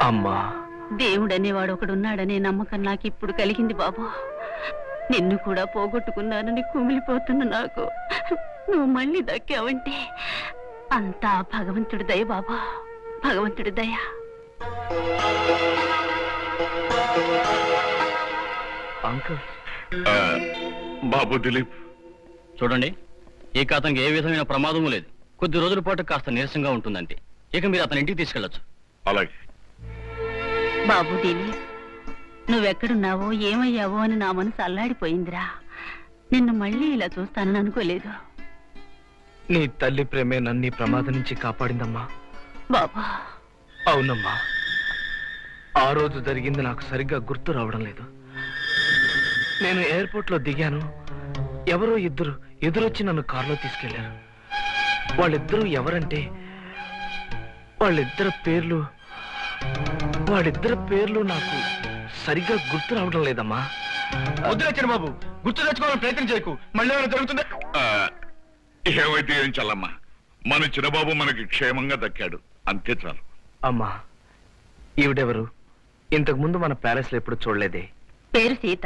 అమ్మా, దేవుడనేవాడు ఒకడున్నాడనే నమ్మకం నాకు ఇప్పుడు కలిగింది బాబు. నిన్ను కూడా పోగొట్టుకున్నానని కుమిలిపోతున్న నాకు నువ్వు మళ్ళీ దక్కావంటే అంతా భగవంతుడి దయ బాబా, భగవంతుడి దయ. అంకుల్. బాబు దిలీప్, చూడండి, ఇక అతనికి ఏ విధమైన ప్రమాదము లేదు. కొద్ది రోజుల పాటు కాస్త నీరసంగా ఉంటుందంటే ఇక మీరు అతని ఇంటికి తీసుకెళ్లొచ్చు. అలాగే. బాబు దిలీప్, నువ్వెక్కడున్నావో ఏమయ్యావో అని నా మనసు అల్లాడిపోయిందిరా. నిన్ను మళ్ళీ ఇలా చూస్తానని అనుకోలేదు. నీ తల్లి ప్రేమే నన్ను ప్రమాదం నుంచి కాపాడిందమ్మా. బాబా. అవునమ్మా, ఆ రోజు జరిగింది నాకు సరిగ్గా గుర్తు రావడం లేదు. నేను ఎయిర్పోర్ట్ లో దిగాను. ఎవరో ఇద్దరు ఎదురొచ్చి నన్ను కారులో తీసుకెళ్లారు. వాళ్ళిద్దరూ ఎవరంటే వాళ్ళిద్దరి పేర్లు నాకు సరిగ్గా గుర్తు రావడం లేదమ్మా. వద్దులే బాబు, గుర్తు తెచ్చుకోవాలని ప్రయత్నం చేయకు. మళ్ళీ ఏమైనా జరుగుతుంది. ఏమైతే ఏం చల్లమ్మా, మన చిన్నబాబు మనకి క్షేమంగా దక్కాడు, అంతే చాలు. అమ్మా, ఈవిడెవరు? ఇంతకు ముందు మన ప్యాలెస్ లో ఎప్పుడు చూడలేదే. పేరు సీత,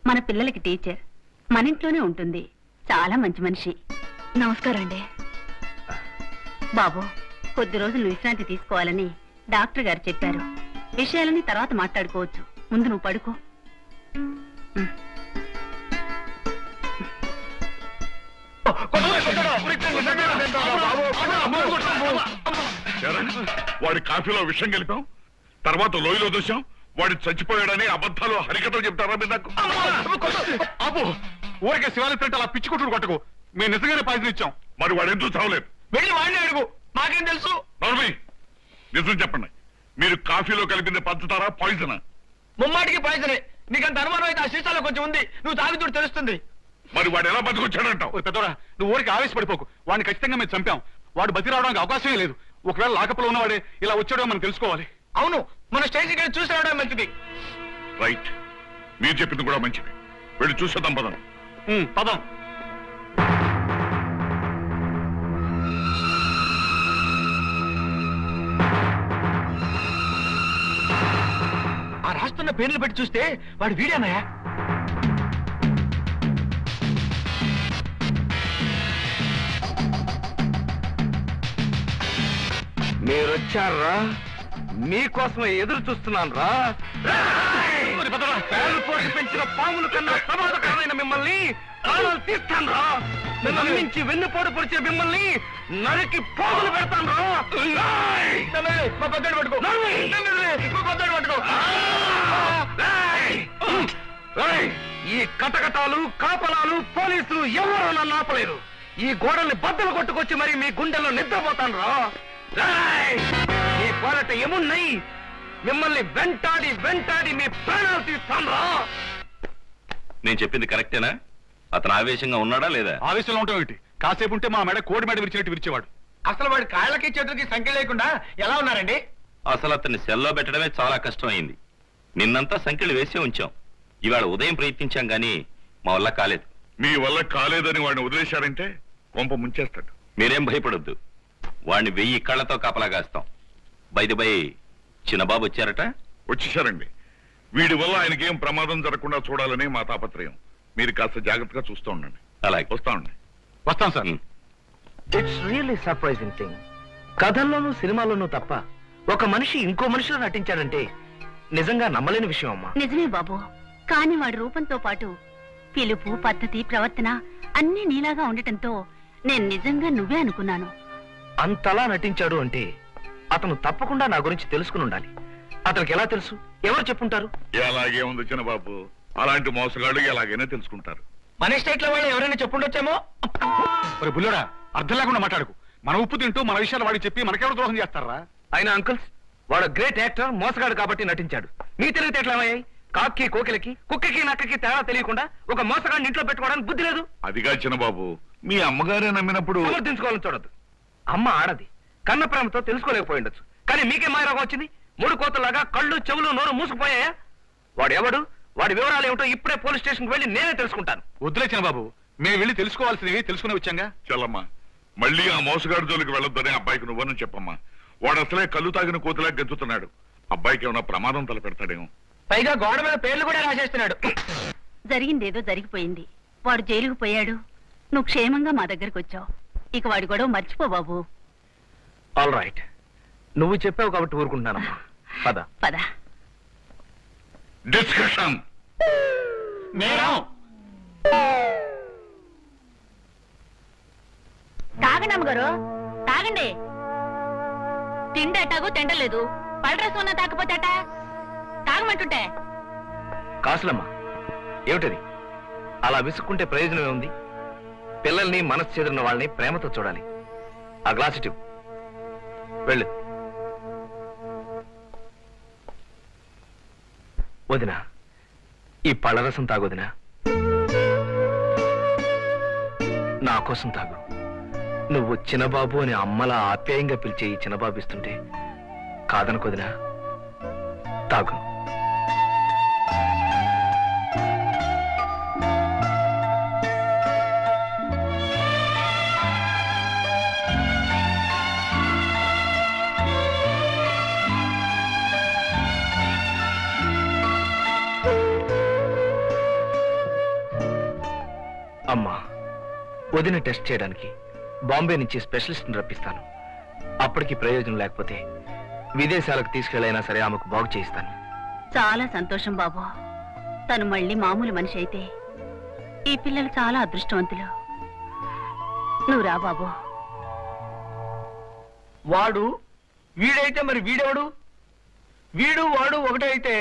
మన పిల్లలకి టీచర్, మన ఇంట్లోనే ఉంటుంది. చాలా మంచి మనిషి. నమస్కారం అండి. బాబు, కొద్ది రోజులు విశ్రాంతి తీసుకోవాలని డాక్టర్ గారు చెప్పారు. విషయాలని తర్వాత మాట్లాడుకోవచ్చు. ముందు నువ్వు పడుకో. వాడి కాఫీలో విషం కలిపాం, తర్వాత లోయలో దూసాం. వాడు చచ్చిపోయాడని అబద్ధాలు హరికథలు చెప్తారా మీరు నాకు? అబ్బో, ఊరికే శివాలయ ప్రింట్ అలా పిచ్చి కొట్టుడు కొట్టకు. మేము నిజంగానే పాయిజన్ ఇచ్చాం. మరి వాడు ఎందుకు చావలేదు? వెళ్ళి వాడిని అడుగు, మాకేం తెలుసు. నర్మి, నిజం చెప్పండి, మీరు కాఫీలో కలిపింది పంచుతారా పాయిజనా? ముమ్మాటికి పాయిజనే. నీకంత అనుమానం అయితే ఆ సీసాలో కొంచెం ఉంది, నువ్వు తాగుతూ తెలుస్తుంది. మరి వాడు ఎలా బతికొచ్చాడంటావు? పెద్దోడా, నువ్వు ఊరికి ఆవేశపడిపోకు. వాడిని ఖచ్చితంగా మేము చంపాం. వాడు బతి రావడానికి అవకాశమే లేదు. ఒకవేళ లాకప్లో ఉన్నవాడే ఇలా వచ్చాడో మనం తెలుసుకోవాలి. అవును, మన స్టేషన్కి వెళ్ళి చూసి రావడం మంచిది. రైట్, మీరు చెప్పింది కూడా మంచిది. వెళ్ళి చూసేద్దాం పదం. పదం. ఆ రాస్తున్న పేర్లు పెట్టి చూస్తే వాడు వీడేనాయా? మీరొచ్చారా? మీకోసమే ఎదురు చూస్తున్నాను రా. పేరు పోసి పెంచిన పాముల కన్నా ప్రమాదకరమైన మిమ్మల్ని ప్రాణాలు తీస్తాను రా. నమ్మించి వెన్నుపోటు పొడిచే మిమ్మల్ని నరికి పోగులు పెడతాను రా. ఈ కటకటాలు, కాపలాలు, పోలీసులు ఎవరో నన్ను ఆపలేరు. ఈ గోడల్ని బద్దలు కొట్టుకొచ్చి మరి మీ గుండెల్లో నిద్రపోతాను రా. మీ పోరాట ఏమున్నాయి? మిమ్మల్ని వెంటాడి వెంటాడి మీ ప్రాణాలు తీస్తాను రా. నేను చెప్పింది కరెక్టేనా? అతను ఆవేశంగా ఉన్నాడా లేదా? ఆవేశంలో ఉంటాం ఏంటి? కాసేపు ఉంటే మా మెడ కోడి మెడ విరిచినట్టు విరిచేవాడు. అసలు వాడి కాళ్ళకి చేతులకి సంఖ్య లేకుండా ఎలా ఉన్నారండి? అసలు అతన్ని సెల్లో పెట్టడమే చాలా కష్టం అయింది. నిన్నంతా సంఖ్యలు వేసే ఉంచాం. ఇవాళ ఉదయం ప్రయత్నించాం గానీ మా వల్ల కాలేదు. మీ వల్ల కాలేదని వాడిని వదిలేశారంటే కొంప ముంచేస్తాడు. మీరేం భయపడొద్దు, వాడిని 1000 కళ్ళతో కాపలాగాస్తాం. బై చిన్నబాబు వచ్చారట? వచ్చేసారండి. వీడి వల్ల ఆయనకేం ప్రమాదం జరగకుండా చూడాలని మా తాపత్రయం. మీరు కాస్త జాగ్రత్తగా చూస్తూ ఉండండి. అలాగే, వస్తామండి. వస్తాం sir. It's really surprising thing. కథల్లోనూ సినిమాల్లోనూ తప్ప ఒక మనిషి ఇంకో మనిషిలో నటించాడంటే నిజంగా నమ్మలేని విషయం అమ్మా. నిజమే బాబు, కాని వాడి రూపంతో పాటు పిలుపు, పద్ధతి, ప్రవర్తన అన్నీ నీలాగా ఉండటంతో నేను నిజంగా నువ్వే అనుకున్నాను. అంతలా నటించాడు అంటే అతను తప్పకుండా నా గురించి తెలుసుకుని ఉండాలి. అతనికి ఎలా తెలుసు? ఎవరు చెప్పుంటారు? ఎలాగే ఉంది చిన్నబాబు, అలాంటి మోసగాళ్ళు ఎలాగైనా తెలుసుకుంటారు. మన స్టేట్ లో వాళ్ళు ఎవరైనా చెప్పుండొచ్చేమో. మరి బుల్లోడా, అర్థం లేకుండా మాట్లాడుకు. మన ఉప్పు తింటూ మన విషయాలు వాడికి చెప్పి మనకెవరు ద్రోహం చేస్తారా? ఆయన అంకుల్స్, వాడు గ్రేట్ యాక్టర్, మోసగాడు కాబట్టి నటించాడు. మీ తెలివితేటలు ఏమయ్యాయి? కాకి కోకిలకి, కుక్కకి నక్కకి తేడా తెలియకుండా ఒక మోసగాడిని ఇంట్లో పెట్టుకోవడానికి బుద్ధి లేదు. అదిగా చిన్నబాబు, మీ అమ్మగారే నమ్మినప్పుడు సమర్థించుకోవాలని చూడద్దు. అమ్మ ఆడది, కన్న ప్రేమతో తెలుసుకోలేకపోయి ఉండొచ్చు. కానీ మీకే మాయరోగం వచ్చింది. 3 కోతలాగా కళ్ళు, చెవులు, నోరు మూసుకుపోయాయా? వాడు ఎవడు, వాడి వివరాలు ఏమిటో ఇప్పుడే పోలీస్ స్టేషన్కి వెళ్ళి నేనే తెలుసుకుంటాను. వద్దులే చిన్నబాబు, మేము వెళ్ళి తెలుసుకోవాల్సినవి తెలుసుకునే వచ్చాంగా. చల్లమ్మా, మళ్ళీ ఆ మోసగాడి జోలికి వెళ్ళొద్దని అబ్బాయికి నువ్వని చెప్పమ్మా. వాడు అసలే కళ్ళు తాగిన కోతిలా గెంతుతున్నాడు. అబ్బాయికి ఏమైనా ప్రమాదం తలపెడతాడేమో. పైగా గోడ మీద పేర్లు కూడా రాసేస్తున్నాడు. జరిగిందేదో జరిగిపోయింది. వాడు జైలుకు పోయాడు. నువ్వు క్షేమంగా మా దగ్గరికి వచ్చావు. ఇక వాడి గొడవ మర్చిపో బాబు. ఆల్ రైట్, నువ్వు చెప్పావు కాబట్టి ఊరుకుంటున్నానమ్మా. పద పద. డిస్కషన్. తాగండి అమ్మగారు, తాగండి. తిండి అట్టాగు తింటలేదు. పళ్ళరసం ఉన్నా తాకపోతేట తాగమంటుంటే. కాసులమ్మా, ఏమిటది? అలా విసుక్కుంటే ప్రయోజనం ఉంది? పిల్లల్ని మనసు చెదిరిన వాళ్ళని ప్రేమతో చూడాలి. ఆ గ్లాస్ ఇటు వెళ్ళు. వదినా, ఈ పళ్ళరసం తాగొదినా. నా కోసం తాగు. నువ్వు చిన్నబాబు అని అమ్మలా ఆప్యాయంగా పిలిచే ఈ చిన్నబాబు ఇస్తుంటే కాదనుకోదినా. తాగు. అమ్మా, వదిన టెస్ట్ చేయడానికి బాంబే నుంచి స్పెషలిస్ట్ని రప్పిస్తాను. అప్పటికి ప్రయోజనం లేకపోతే విదేశాలకు తీసుకెళ్ళైనా సరే ఆమెకు బాగు చేయిస్తాను. చాలా సంతోషం బాబు. తను మళ్ళీ మామూలు మనిషి అయితే ఈ పిల్లలు చాలా అదృష్టవంతులు. నువ్వు రా బాబు. వాడు వీడైతే మరి వీడెవడు? వీడు వాడు ఒకటే అయితే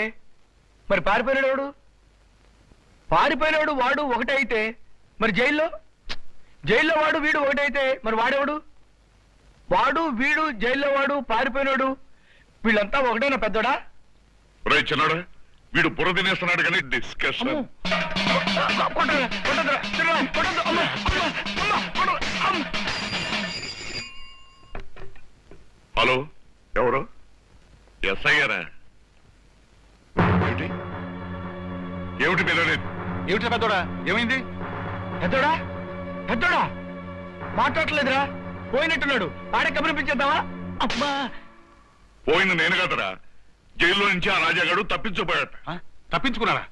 మరి పారిపోయినాడు? పారిపోయినాడు వాడు ఒకటే అయితే మరి జైల్లో వాడు వీడు ఒకటైతే మరి వాడెవడు? వాడు వీడు జైల్లో వాడు పారిపోయినాడు వీళ్ళంతా ఒకటైనా పెద్దోడా? రే చిన్నాడా, వీడు బుర్ర తినేస్తున్నాడు కానీ డిస్కషన్. హలో, ఎవరు? ఎస్ఐ గారా? ఏమిటి మీద? ఏమిటి పెద్దోడా, ఏమైంది? పెద్దోడా పెద్దోడా మాట్లాడలేదురా, పోయినట్టున్నాడు. ఆడే కబురిపించేద్దామా? అమ్మా, పోయింది నేను కదరా. జైల్లో నుంచి ఆ రాజాగాడు తప్పించబోయాట. తప్పించుకున్నారా?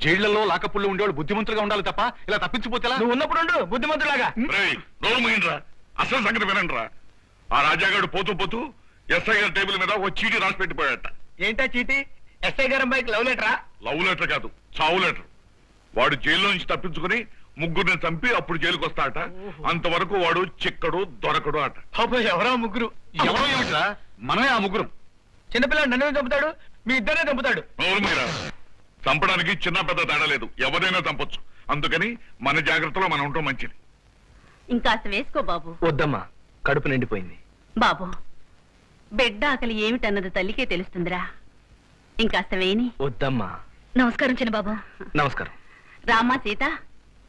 జైళ్లలో లాకపుల్లో ఉండేవాళ్ళు బుద్ధిమంతులుగా ఉండాలి తప్ప ఇలా తప్పించిపోతేలా? నువ్వు ఉన్నప్పుడు ఉండు బుద్ధిమంతులాగా. రేయ్, నోరు మూయండిరా. అసలు సంగతి వినండిరా. ఆ రాజాగాడు పోతూ పోతూ ఎస్ఐ గారి టేబుల్ మీద ఓ చీటీ రాసి పెట్టిపోయాట. ఏంటా చీటీ? ఎస్ఐ గారి అమ్మాయికి లవ్ లెటరా? లవ్ లెటర్ కాదు, చావు లెటర్. వాడు జైల్లో నుంచి తప్పించుకుని ముగ్గురిని చంపి అప్పుడు జైలుకి వస్తాట. అంతవరకు వాడు చిక్కడు దొరకడు అట. ఎవరో ముగ్గురు? ఎవరో ఏమిట్రా, మనమే ఆ ముగ్గురం. చిన్నపిల్లడు నన్ను చంపుతాడు, మీ ఇద్దరే చంపుతాడు. నోరు మూయరా. చంపడానికి చిన్న పెద్ద తేడా లేదు, ఎవరైనా చంపొచ్చు. అందుకని మన జాగ్రత్తలో మనం ఉంటాం మంచిది. ఇంకాస్త వేసుకో బాబు. వద్దమ్మా, కడుపు నిండిపోయింది. బాబు, బిడ్డ ఆకలి ఏమిటన్నది తల్లికే తెలుస్తుందిరా. ఇంకాస్త వేయని. వద్దమ్మా. నమస్కారం చిన్నబాబు. నమస్కారం. రామ్మా సీత,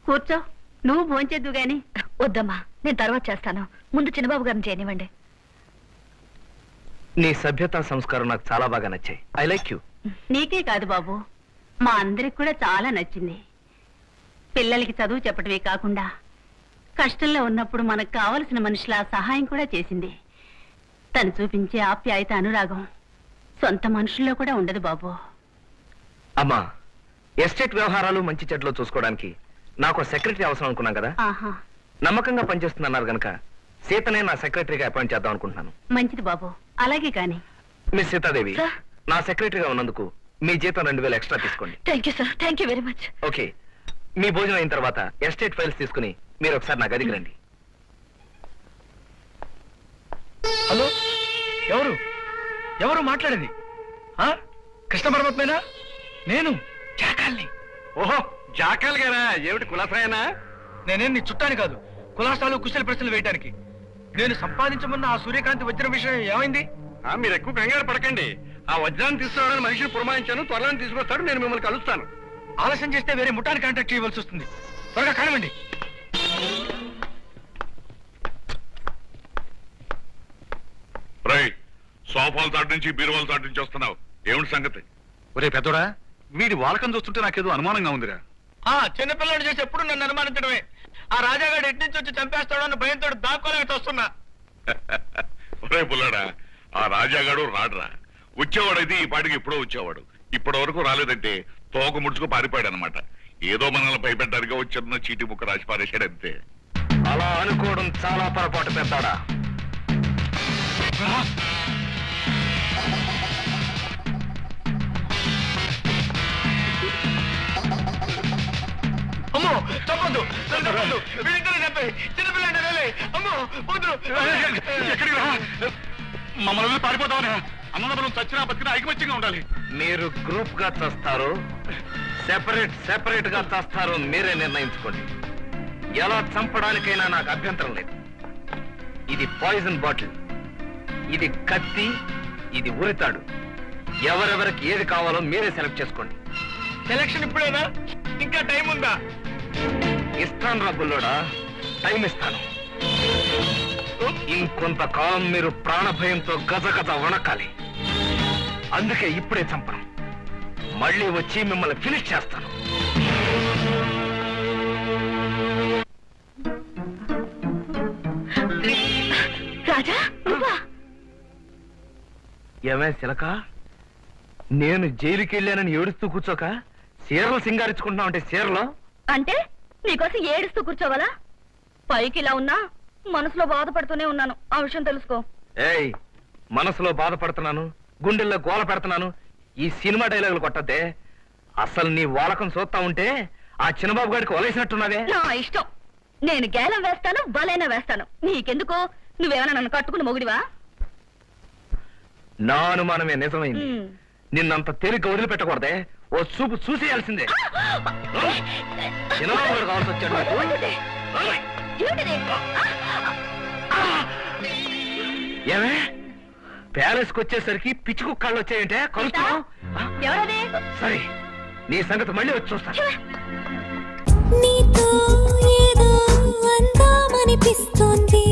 కూర్చో. నువ్వు భోంచేద్దు గాని. వద్దమ్మా, నేను తర్వాత చేస్తాను. ముందు చిన్నబాబు గారిని చేయనివ్వండి. నీ సభ్యతా సంస్కారం నాకు చాలా బాగా నచ్చాయి. I like you. నీకే కాదు బాబు, మా అందరికి కూడా చాలా నచ్చింది. పిల్లలకి చదువు చెప్పడమే కాకుండా కష్టంలో ఉన్నప్పుడు మనకు కావలసిన మనుషుల సహాయం కూడా చేసింది. తను చూపించే ఆప్యాయత, అనురాగం సొంత మనుషుల్లో కూడా ఉండదు బాబు. అమ్మా, ఎస్టేట్ వ్యవహారాలు మంచి చెడ్లో చూసుకోవడానికి నాకు సెక్రటరీ అవసరం అనుకున్నాం కదా. ఆహా, నమ్మకంగా పనిచేస్తున్నారు గనక సీతనే నా సెక్రటరీగా అపాయింట్ చేద్దాం అనుకుంటున్నాను. మంచిది బాబు, అలాగే కాని. Miss Sitadevi, sir. నా సెక్రటరీగా ఉన్నందుకు మీ జీతం 2000 ఎక్స్ట్రా తీసుకోండి. Thank you sir, thank you very much. Okay, మీ భోజనం అయిన తర్వాత ఎస్టేట్ ఫైల్స్ తీసుకుని మీరు ఒకసారి నా గదికి రండి. హలో, ఎవరు ఎవరు మాట్లాడేది? కృష్ణ పరమాత్మేనా? నేను జాకాల్ని. ఓహో, జాకాల్ గారా? ఏమిటి కులాసాయనా? నేనేం నీ చుట్టాని కాదు, కులాసాలు కుశల ప్రశ్నలు వేయటానికి. నేను సంపాదించమన్న ఆ సూర్యకాంతి వజ్రం విషయం ఏమైంది? మీరు ఎక్కువ కంగారు పడకండి. ఆ వజ్రాన్ని తీసుకురావడానికి మనిషిని పురమాయించాను, త్వరలో తీసుకొస్తాడు. నేను మిమ్మల్ని కలుస్తాను. ఆలస్యం చేస్తే వేరే ముఠాన్ని కాంటాక్ట్ చేయవలసి వస్తుంది. త్వరగా కానివ్వండి. రేయ్, సోఫాల తాటి నుంచి బీరువాల తాటి నుంచి వస్తున్నావు, ఏమిటి సంగతి? ఒరే పెద్దోడా, వీడి వాలకం చూస్తుంటే నాకేదో అనుమానంగా ఉందిరా. చిన్నపిల్లడు చేసి ఎప్పుడు నన్ను అనుమానించడమే. ఆ రాజాగాడు ఎటు నుంచి వచ్చి చంపేస్తాడో అన్న భయంతో దాక్కోలేక వస్తున్నా. ఒరే పుల్లాడా, ఆ రాజాగాడు రాడ్రా. వచ్చేవాడైతే ఈ పాటికి ఎప్పుడో వచ్చేవాడు. ఇప్పటి వరకు రాలేదంటే తోక ముడుచుకు పారిపోయాడు అనమాట. ఏదో మనల్ని భయపెట్టారుగా వచ్చిన చీటీ ముక్క రాసి పారేశాడు అంతే. అలా అనుకోవడం చాలా పొరపాటు పెద్దాడా. అమ్మో తప్పదు చెప్పే చిన్నపిల్ల అమ్మో ఎక్కడికి రా మమ్మల్ని పారిపోతావా? అన్నదమ్ములం చచ్చినా బతికినా ఐకమత్యంగా ఉండాలి. మీరు గ్రూప్ గా చేస్తారు, సెపరేట్ గా చేస్తారు, మీరే నిర్ణయించుకోండి. ఎలా చంపడానికైనా నాకు అభ్యంతరం లేదు. ఇది పాయిజన్ బాటిల్, ఇది కత్తి, ఇది ఉరితాడు. ఎవరెవరికి ఏది కావాలో మీరే సెలెక్ట్ చేసుకోండి. సెలక్షన్ ఇప్పుడేనా? ఇంకా టైం ఉందా? ఇస్తాను రా బుల్లోడా, టైం ఇస్తాను. ఇంకొంతకాలం మీరు ప్రాణభయంతో గజగజ వణకాలి. అందుకే ఇప్పుడే చంపను. మళ్ళీ వచ్చి మిమ్మల్ని ఫినిష్ చేస్తాను. రాజా ఏమే చిలక, నేను జైలుకి వెళ్ళానని ఏడుస్తూ కూర్చోక చీరలు సింగారించుకుంటున్నావు అంటే చీరలో అంటే నీకోసం ఏడుస్తూ కూర్చోవాలా? పైకి ఇలా ఉన్నా మనసులో బాధపడుతూనే ఉన్నాను. ఆ విషయం తెలుసుకో. ఏయ్, మనసులో బాధపడుతున్నాను, గుండెల్లో గోల పెడుతున్నాను, ఈ సినిమా డైలాగులు కొట్టద్దే. అసలు నీ వాలకం చూస్తా ఉంటే ఆ చిన్నబాబు గారికి వలేసినట్టున్నదే. నా ఇష్టం. నేను గేలం వేస్తాను, బలైనా వేస్తాను. నీకెందుకు? నువ్వేమైనా నన్ను కట్టుకుని మొగుడివా? నా అనుమానమే నిజమైంది. నిన్నంత తేలిక వదిలిపెట్టకూడదే. ఓ చూపు చూసేయాల్సిందే. చిన్నబాబు గారు కావాల్సి వచ్చాడు నాకు. ఏమే, ప్యాలెస్ కి వచ్చేసరికి పిచ్చి కుక్కళ్ళు వచ్చాయంటే కలుస్తున్నావు. ఎవరది? సరే, నీ సంగతి మళ్ళీ వచ్చి చూస్తాను. నీతో ఏదో అందామనిపిస్తోంది.